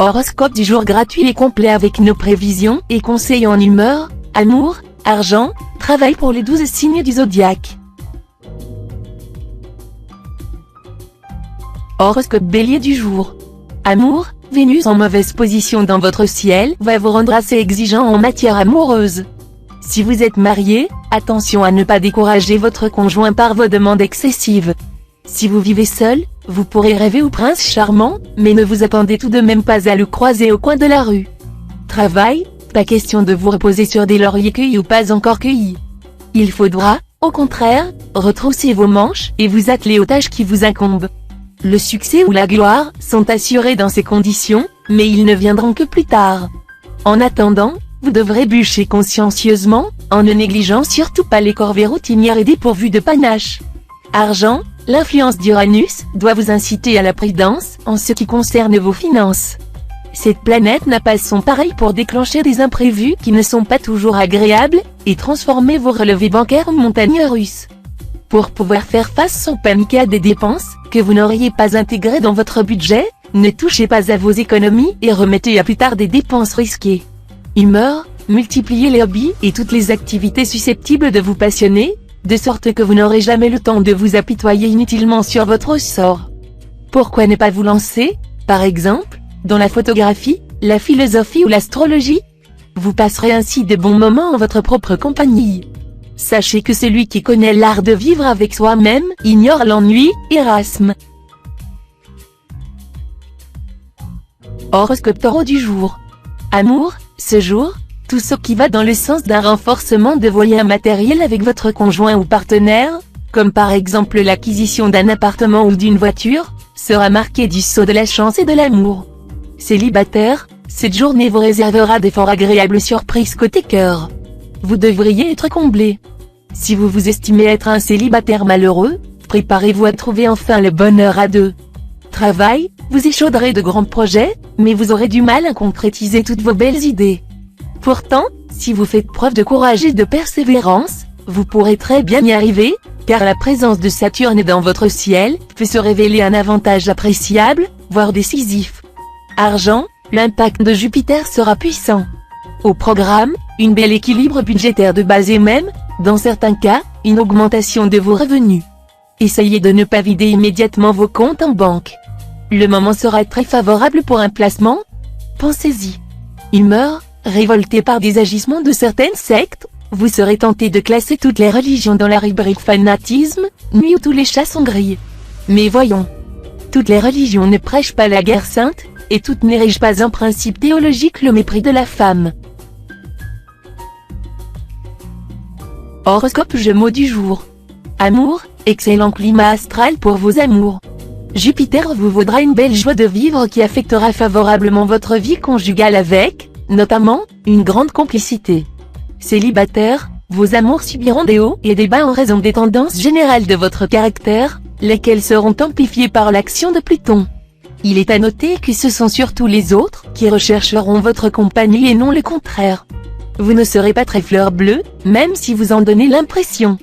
Horoscope du jour gratuit et complet avec nos prévisions et conseils en humeur, amour, argent, travail pour les 12 signes du zodiaque. Horoscope Bélier du jour. Amour, Vénus en mauvaise position dans votre ciel va vous rendre assez exigeant en matière amoureuse. Si vous êtes marié, attention à ne pas décourager votre conjoint par vos demandes excessives. Si vous vivez seul, vous pourrez rêver au prince charmant, mais ne vous attendez tout de même pas à le croiser au coin de la rue. Travail, pas question de vous reposer sur des lauriers cueillis ou pas encore cueillis. Il faudra, au contraire, retrousser vos manches et vous atteler aux tâches qui vous incombent. Le succès ou la gloire sont assurés dans ces conditions, mais ils ne viendront que plus tard. En attendant, vous devrez bûcher consciencieusement, en ne négligeant surtout pas les corvées routinières et dépourvues de panache. Argent, l'influence d'Uranus doit vous inciter à la prudence en ce qui concerne vos finances. Cette planète n'a pas son pareil pour déclencher des imprévus qui ne sont pas toujours agréables, et transformer vos relevés bancaires en montagnes russes. Pour pouvoir faire face sans paniquer à des dépenses que vous n'auriez pas intégrées dans votre budget, ne touchez pas à vos économies et remettez à plus tard des dépenses risquées. Humeur, multipliez les hobbies et toutes les activités susceptibles de vous passionner, de sorte que vous n'aurez jamais le temps de vous apitoyer inutilement sur votre sort. Pourquoi ne pas vous lancer, par exemple, dans la photographie, la philosophie ou l'astrologie? Vous passerez ainsi de bons moments en votre propre compagnie. Sachez que celui qui connaît l'art de vivre avec soi-même ignore l'ennui, Erasme. Horoscope Taureau du jour. Amour, ce jour, tout ce qui va dans le sens d'un renforcement de vos liens matériels avec votre conjoint ou partenaire, comme par exemple l'acquisition d'un appartement ou d'une voiture, sera marqué du sceau de la chance et de l'amour. Célibataire, cette journée vous réservera de fort agréables surprises côté cœur. Vous devriez être comblé. Si vous vous estimez être un célibataire malheureux, préparez-vous à trouver enfin le bonheur à deux. Travail, vous échauderez de grands projets, mais vous aurez du mal à concrétiser toutes vos belles idées. Pourtant, si vous faites preuve de courage et de persévérance, vous pourrez très bien y arriver, car la présence de Saturne dans votre ciel peut se révéler un avantage appréciable, voire décisif. Argent, l'impact de Jupiter sera puissant. Au programme, une belle équilibre budgétaire de base et même, dans certains cas, une augmentation de vos revenus. Essayez de ne pas vider immédiatement vos comptes en banque. Le moment sera très favorable pour un placement. Pensez-y. Humeur, révolté par des agissements de certaines sectes, vous serez tenté de classer toutes les religions dans la rubrique fanatisme, nuit où tous les chats sont grillés. Mais voyons. Toutes les religions ne prêchent pas la guerre sainte, et toutes n'érigent pas en principe théologique le mépris de la femme. Horoscope Gémeaux du jour. Amour, excellent climat astral pour vos amours. Jupiter vous vaudra une belle joie de vivre qui affectera favorablement votre vie conjugale avec, notamment, une grande complicité. Célibataire, vos amours subiront des hauts et des bas en raison des tendances générales de votre caractère, lesquelles seront amplifiées par l'action de Pluton. Il est à noter que ce sont surtout les autres qui rechercheront votre compagnie et non le contraire. Vous ne serez pas très fleur bleue, même si vous en donnez l'impression.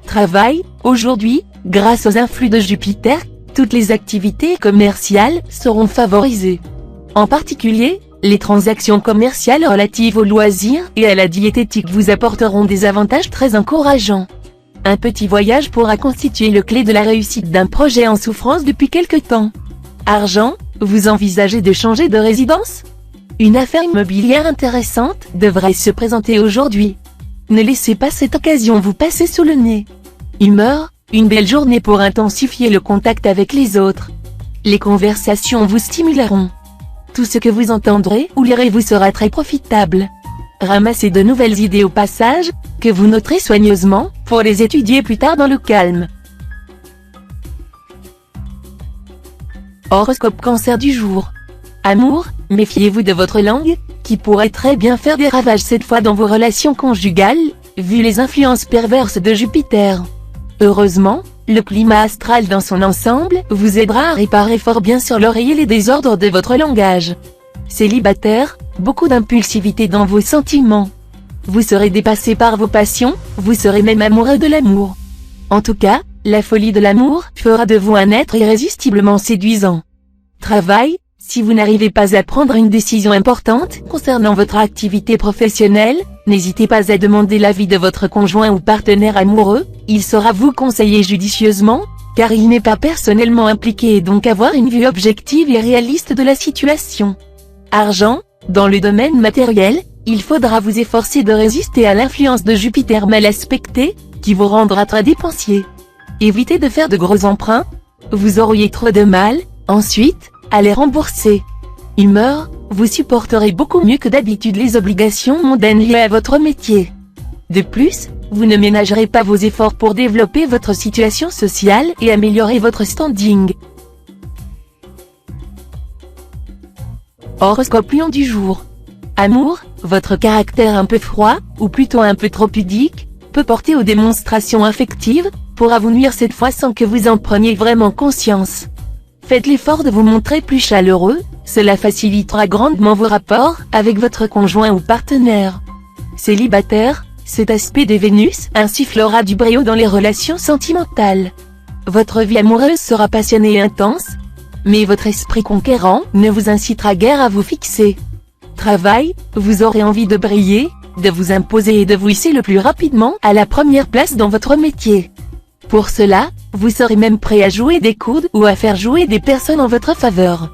Travail, aujourd'hui, grâce aux influx de Jupiter, toutes les activités commerciales seront favorisées. En particulier, les transactions commerciales relatives aux loisirs et à la diététique vous apporteront des avantages très encourageants. Un petit voyage pourra constituer le clé de la réussite d'un projet en souffrance depuis quelque temps. Argent, vous envisagez de changer de résidence? Une affaire immobilière intéressante devrait se présenter aujourd'hui. Ne laissez pas cette occasion vous passer sous le nez. Humeur, une belle journée pour intensifier le contact avec les autres. Les conversations vous stimuleront. Tout ce que vous entendrez ou lirez vous sera très profitable. Ramassez de nouvelles idées au passage, que vous noterez soigneusement, pour les étudier plus tard dans le calme. Horoscope Cancer du jour. Amour, méfiez-vous de votre langue, qui pourrait très bien faire des ravages cette fois dans vos relations conjugales, vu les influences perverses de Jupiter. Heureusement, le climat astral dans son ensemble vous aidera à réparer fort bien sur l'oreiller les désordres de votre langage. Célibataire, beaucoup d'impulsivité dans vos sentiments. Vous serez dépassé par vos passions, vous serez même amoureux de l'amour. En tout cas, la folie de l'amour fera de vous un être irrésistiblement séduisant. Travail, Si vous n'arrivez pas à prendre une décision importante concernant votre activité professionnelle, n'hésitez pas à demander l'avis de votre conjoint ou partenaire amoureux, il saura vous conseiller judicieusement, car il n'est pas personnellement impliqué et donc avoir une vue objective et réaliste de la situation. Argent, dans le domaine matériel, il faudra vous efforcer de résister à l'influence de Jupiter mal aspecté, qui vous rendra très dépensier. Évitez de faire de gros emprunts, vous auriez trop de mal, ensuite, à les rembourser. Humeur, vous supporterez beaucoup mieux que d'habitude les obligations mondaines liées à votre métier. De plus, vous ne ménagerez pas vos efforts pour développer votre situation sociale et améliorer votre standing. Horoscope Lion du jour. Amour, votre caractère un peu froid, ou plutôt un peu trop pudique, peut porter aux démonstrations affectives, pourra vous nuire cette fois sans que vous en preniez vraiment conscience. Faites l'effort de vous montrer plus chaleureux, cela facilitera grandement vos rapports avec votre conjoint ou partenaire. Célibataire, cet aspect de Vénus insufflera du brio dans les relations sentimentales. Votre vie amoureuse sera passionnée et intense, mais votre esprit conquérant ne vous incitera guère à vous fixer. Travail, vous aurez envie de briller, de vous imposer et de vous hisser le plus rapidement à la première place dans votre métier. Pour cela, vous serez même prêt à jouer des coudes ou à faire jouer des personnes en votre faveur.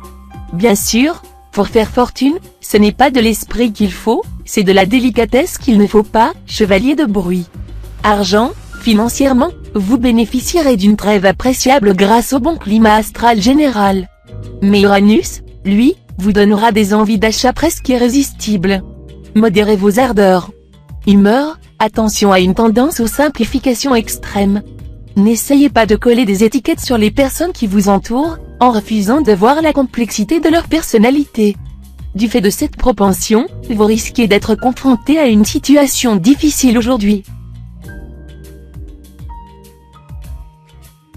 Bien sûr, pour faire fortune, ce n'est pas de l'esprit qu'il faut, c'est de la délicatesse qu'il ne faut pas, chevalier de bruit. Argent, financièrement, vous bénéficierez d'une trêve appréciable grâce au bon climat astral général. Mais Uranus, lui, vous donnera des envies d'achat presque irrésistibles. Modérez vos ardeurs. Humeur, attention à une tendance aux simplifications extrêmes. N'essayez pas de coller des étiquettes sur les personnes qui vous entourent, en refusant de voir la complexité de leur personnalité. Du fait de cette propension, vous risquez d'être confronté à une situation difficile aujourd'hui.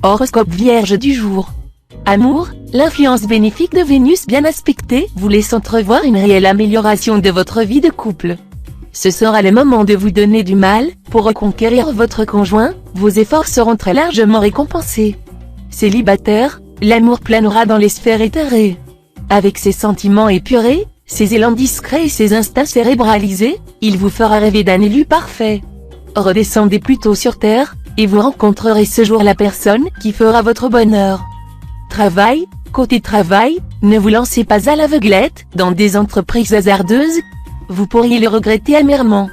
Horoscope Vierge du jour. Amour, l'influence bénéfique de Vénus bien aspectée vous laisse entrevoir une réelle amélioration de votre vie de couple. Ce sera le moment de vous donner du mal, pour reconquérir votre conjoint, vos efforts seront très largement récompensés. Célibataire, l'amour planera dans les sphères éthérées. Avec ses sentiments épurés, ses élans discrets et ses instincts cérébralisés, il vous fera rêver d'un élu parfait. Redescendez plutôt sur terre, et vous rencontrerez ce jour la personne qui fera votre bonheur. Travail, côté travail, ne vous lancez pas à l'aveuglette dans des entreprises hasardeuses, vous pourriez le regretter amèrement.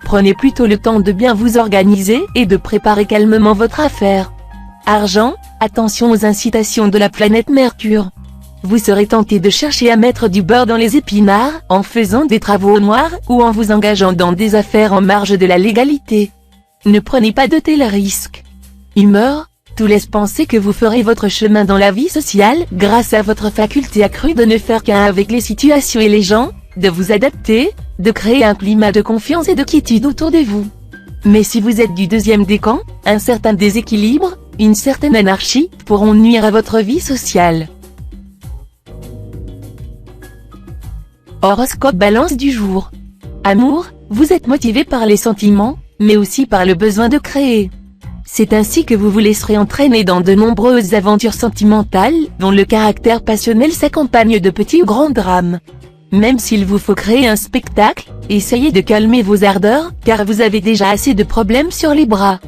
Prenez plutôt le temps de bien vous organiser et de préparer calmement votre affaire. Argent, attention aux incitations de la planète Mercure. Vous serez tenté de chercher à mettre du beurre dans les épinards en faisant des travaux au noir ou en vous engageant dans des affaires en marge de la légalité. Ne prenez pas de tels risques. Humeur, tout laisse penser que vous ferez votre chemin dans la vie sociale grâce à votre faculté accrue de ne faire qu'un avec les situations et les gens, de vous adapter, de créer un climat de confiance et de quiétude autour de vous. Mais si vous êtes du deuxième décan, un certain déséquilibre, une certaine anarchie, pourront nuire à votre vie sociale. Horoscope Balance du jour. Amour, vous êtes motivé par les sentiments, mais aussi par le besoin de créer. C'est ainsi que vous vous laisserez entraîner dans de nombreuses aventures sentimentales, dont le caractère passionnel s'accompagne de petits ou grands drames. Même s'il vous faut créer un spectacle, essayez de calmer vos ardeurs, car vous avez déjà assez de problèmes sur les bras.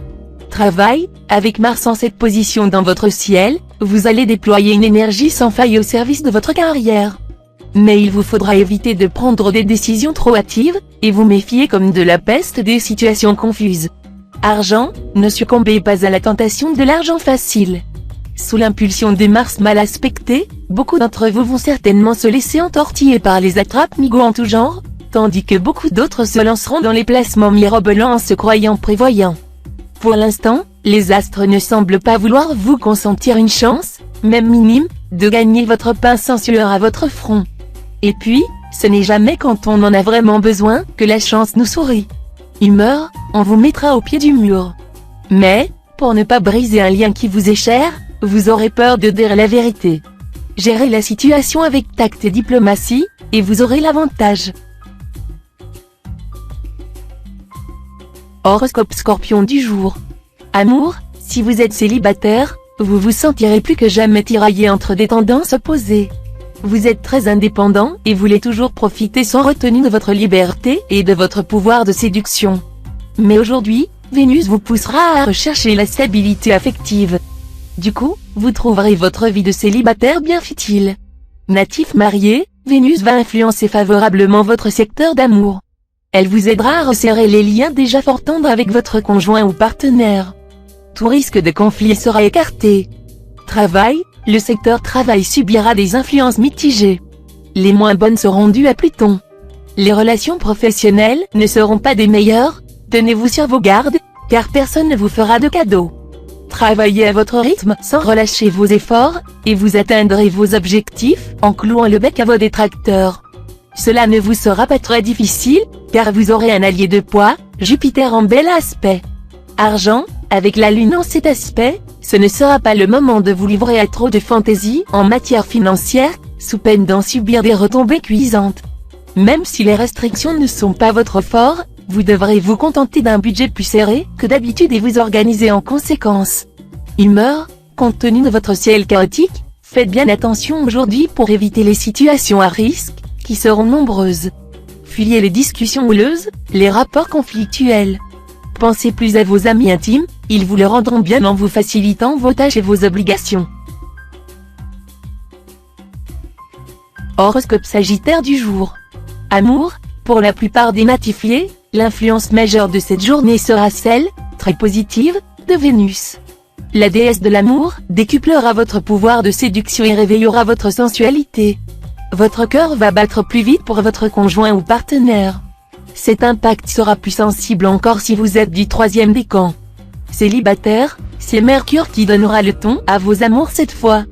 Travail, avec Mars en cette position dans votre ciel, vous allez déployer une énergie sans faille au service de votre carrière. Mais il vous faudra éviter de prendre des décisions trop hâtives, et vous méfier comme de la peste des situations confuses. Argent, ne succombez pas à la tentation de l'argent facile. Sous l'impulsion de Mars mal aspecté, beaucoup d'entre vous vont certainement se laisser entortiller par les attrape-nigots en tout genre, tandis que beaucoup d'autres se lanceront dans les placements mirobolants en se croyant prévoyants. Pour l'instant, les astres ne semblent pas vouloir vous consentir une chance, même minime, de gagner votre pain sans sueur à votre front. Et puis, ce n'est jamais quand on en a vraiment besoin que la chance nous sourit. Humeur, on vous mettra au pied du mur. Mais, pour ne pas briser un lien qui vous est cher, vous aurez peur de dire la vérité. Gérez la situation avec tact et diplomatie, et vous aurez l'avantage. Horoscope Scorpion du jour. Amour, si vous êtes célibataire, vous vous sentirez plus que jamais tiraillé entre des tendances opposées. Vous êtes très indépendant et voulez toujours profiter sans retenue de votre liberté et de votre pouvoir de séduction. Mais aujourd'hui, Vénus vous poussera à rechercher la stabilité affective. Du coup, vous trouverez votre vie de célibataire bien futile. Natif marié, Vénus va influencer favorablement votre secteur d'amour. Elle vous aidera à resserrer les liens déjà fort tendres avec votre conjoint ou partenaire. Tout risque de conflit sera écarté. Travail, le secteur travail subira des influences mitigées. Les moins bonnes seront dues à Pluton. Les relations professionnelles ne seront pas des meilleures, tenez-vous sur vos gardes, car personne ne vous fera de cadeaux. Travaillez à votre rythme sans relâcher vos efforts, et vous atteindrez vos objectifs en clouant le bec à vos détracteurs. Cela ne vous sera pas très difficile, car vous aurez un allié de poids, Jupiter en bel aspect. Argent, avec la Lune en cet aspect, ce ne sera pas le moment de vous livrer à trop de fantaisie en matière financière, sous peine d'en subir des retombées cuisantes. Même si les restrictions ne sont pas votre fort, vous devrez vous contenter d'un budget plus serré que d'habitude et vous organiser en conséquence. Humeur, compte tenu de votre ciel chaotique, faites bien attention aujourd'hui pour éviter les situations à risque, qui seront nombreuses. Fuyez les discussions houleuses, les rapports conflictuels. Pensez plus à vos amis intimes, ils vous le rendront bien en vous facilitant vos tâches et vos obligations. Horoscope Sagittaire du jour. Amour, pour la plupart des natifs liés, l'influence majeure de cette journée sera celle, très positive, de Vénus. La déesse de l'amour décuplera votre pouvoir de séduction et réveillera votre sensualité. Votre cœur va battre plus vite pour votre conjoint ou partenaire. Cet impact sera plus sensible encore si vous êtes du troisième décan. Célibataire, c'est Mercure qui donnera le ton à vos amours cette fois.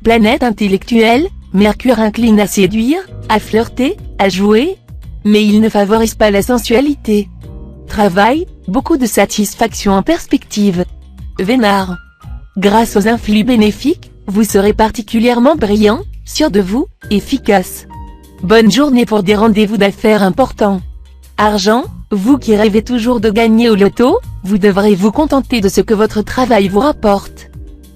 Planète intellectuelle, Mercure incline à séduire, à flirter, à jouer, mais il ne favorise pas la sensualité. Travail, beaucoup de satisfaction en perspective. Vénard. Grâce aux influx bénéfiques, vous serez particulièrement brillant, sûr de vous, efficace. Bonne journée pour des rendez-vous d'affaires importants. Argent, vous qui rêvez toujours de gagner au loto, vous devrez vous contenter de ce que votre travail vous rapporte.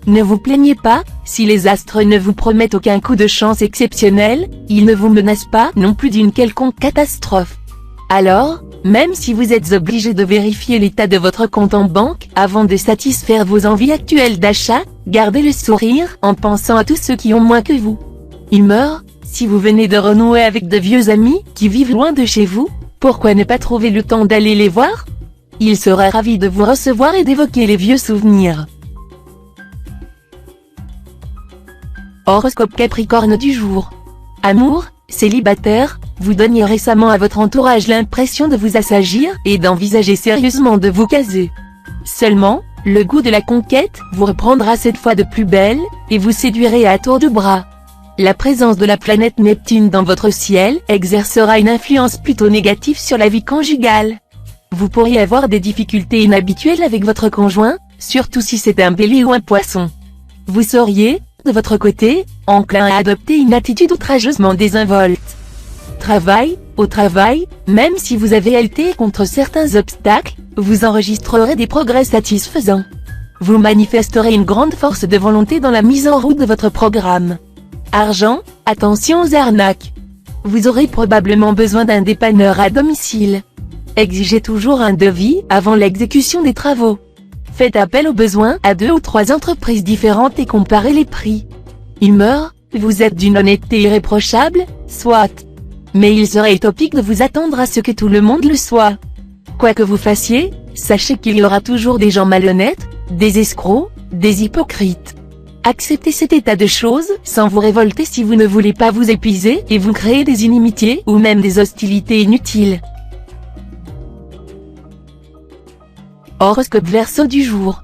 Ne vous plaignez pas, si les astres ne vous promettent aucun coup de chance exceptionnel, ils ne vous menacent pas non plus d'une quelconque catastrophe. Alors, même si vous êtes obligé de vérifier l'état de votre compte en banque avant de satisfaire vos envies actuelles d'achat, gardez le sourire en pensant à tous ceux qui ont moins que vous. Humeur, si vous venez de renouer avec de vieux amis qui vivent loin de chez vous, pourquoi ne pas trouver le temps d'aller les voir? Ils seraient ravis de vous recevoir et d'évoquer les vieux souvenirs. Horoscope Capricorne du jour. Amour, célibataire, vous donniez récemment à votre entourage l'impression de vous assagir et d'envisager sérieusement de vous caser. Seulement, le goût de la conquête vous reprendra cette fois de plus belle, et vous séduirez à tour de bras. La présence de la planète Neptune dans votre ciel exercera une influence plutôt négative sur la vie conjugale. Vous pourriez avoir des difficultés inhabituelles avec votre conjoint, surtout si c'est un bélier ou un poisson. Vous seriez, de votre côté, enclin à adopter une attitude outrageusement désinvolte. Travail, au travail, même si vous avez lutté contre certains obstacles, vous enregistrerez des progrès satisfaisants. Vous manifesterez une grande force de volonté dans la mise en route de votre programme. Argent, attention aux arnaques. Vous aurez probablement besoin d'un dépanneur à domicile. Exigez toujours un devis avant l'exécution des travaux. Faites appel aux besoins à 2 ou 3 entreprises différentes et comparez les prix. Humeur, vous êtes d'une honnêteté irréprochable, soit. Mais il serait utopique de vous attendre à ce que tout le monde le soit. Quoi que vous fassiez, sachez qu'il y aura toujours des gens malhonnêtes, des escrocs, des hypocrites. Acceptez cet état de choses sans vous révolter si vous ne voulez pas vous épuiser et vous créer des inimitiés ou même des hostilités inutiles. Horoscope Verseau du jour.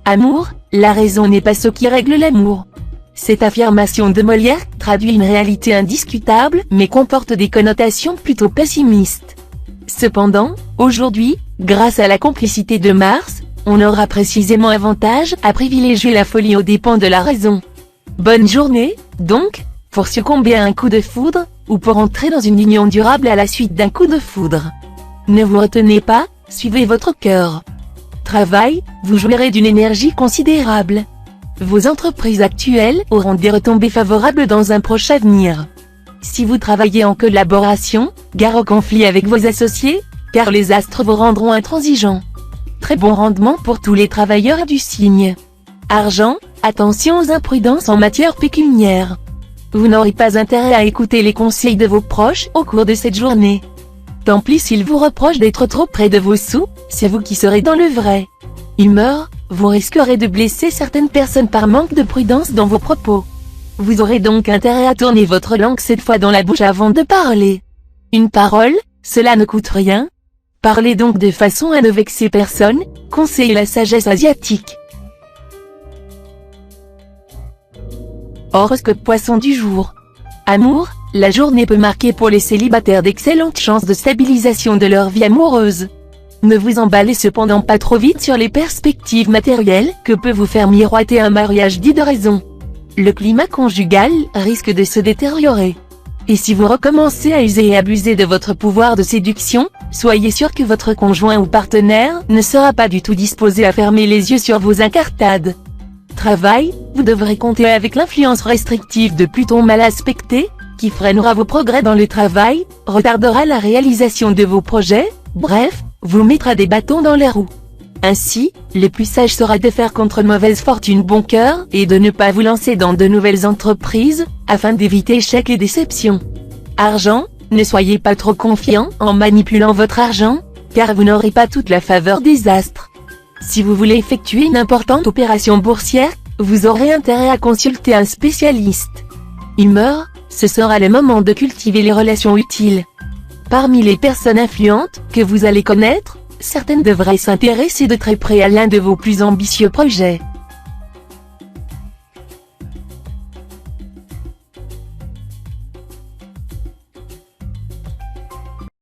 Amour, la raison n'est pas ce qui règle l'amour. Cette affirmation de Molière traduit une réalité indiscutable mais comporte des connotations plutôt pessimistes. Cependant, aujourd'hui, grâce à la complicité de Mars, on aura précisément avantage à privilégier la folie aux dépens de la raison. Bonne journée, donc, pour succomber à un coup de foudre, ou pour entrer dans une union durable à la suite d'un coup de foudre. Ne vous retenez pas, suivez votre cœur. Travail, vous jouirez d'une énergie considérable. Vos entreprises actuelles auront des retombées favorables dans un proche avenir. Si vous travaillez en collaboration, gare au conflit avec vos associés, car les astres vous rendront intransigeants. Très bon rendement pour tous les travailleurs du signe. Argent, attention aux imprudences en matière pécuniaire. Vous n'aurez pas intérêt à écouter les conseils de vos proches au cours de cette journée. Tant pis s'ils vous reprochent d'être trop près de vos sous, c'est vous qui serez dans le vrai. Humeur, vous risquerez de blesser certaines personnes par manque de prudence dans vos propos. Vous aurez donc intérêt à tourner votre langue cette fois dans la bouche avant de parler. Une parole, cela ne coûte rien. Parlez donc de façon à ne vexer personne, conseille la sagesse asiatique. Horoscope Poisson du jour. Amour, la journée peut marquer pour les célibataires d'excellentes chances de stabilisation de leur vie amoureuse. Ne vous emballez cependant pas trop vite sur les perspectives matérielles que peut vous faire miroiter un mariage dit de raison. Le climat conjugal risque de se détériorer. Et si vous recommencez à user et abuser de votre pouvoir de séduction, soyez sûr que votre conjoint ou partenaire ne sera pas du tout disposé à fermer les yeux sur vos incartades. Travail, vous devrez compter avec l'influence restrictive de Pluton mal aspecté, qui freinera vos progrès dans le travail, retardera la réalisation de vos projets, bref, vous mettra des bâtons dans les roues. Ainsi, le plus sage sera de faire contre mauvaise fortune bon cœur et de ne pas vous lancer dans de nouvelles entreprises, afin d'éviter échecs et déceptions. Argent, ne soyez pas trop confiant en manipulant votre argent, car vous n'aurez pas toute la faveur des astres. Si vous voulez effectuer une importante opération boursière, vous aurez intérêt à consulter un spécialiste. Humeur, ce sera le moment de cultiver les relations utiles. Parmi les personnes influentes que vous allez connaître, certaines devraient s'intéresser de très près à l'un de vos plus ambitieux projets.